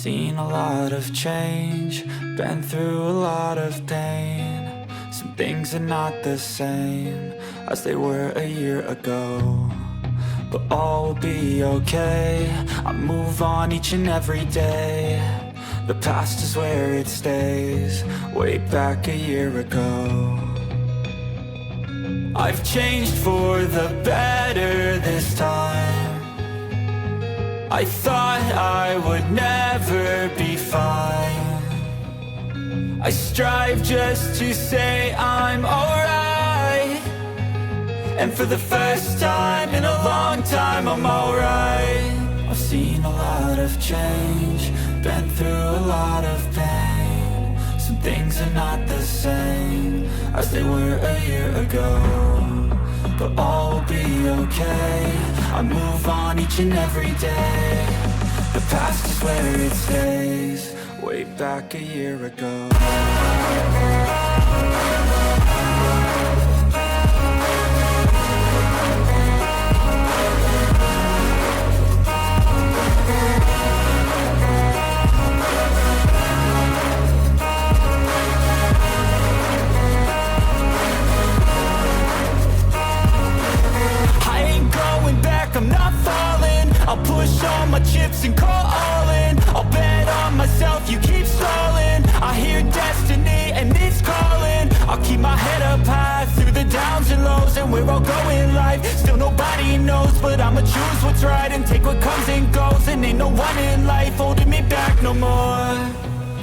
seen a lot of change, been through a lot of pain. Some things are not the same as they were a year ago, but all will be okay. I move on each and every day. The past is where it stays, way back a year ago. I've changed for the better this time. I thought I would never be fine. I strive just to say I'm alright, and for the first time in a long time I'm alright. I've seen a lot of change, been through a lot of pain. Some things are not the same as they were a year ago, but all will be okay. I move on each and every day. The past is where it stays, way back a year ago. I'm not falling, I'll push all my chips and call all in. I'll bet on myself, you keep stalling. I hear destiny and it's calling. I'll keep my head up high through the downs and lows, and where I'll go in life, still nobody knows. But I'ma choose what's right and take what comes and goes, and ain't no one in life holding me back no more.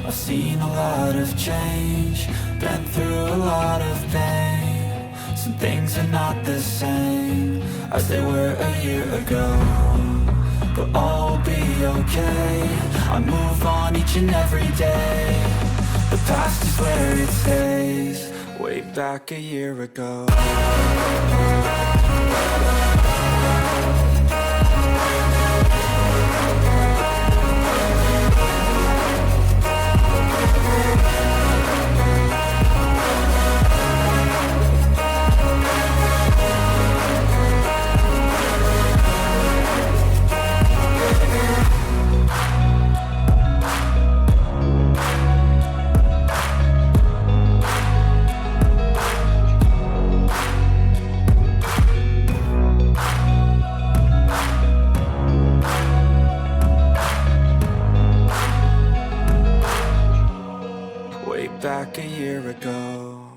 I've seen a lot of change, been through a lot of pain. Some things are not the same as they were a year ago, but all will be okay. I move on each and every day. The past is where it stays, way back a year ago. Back a year ago.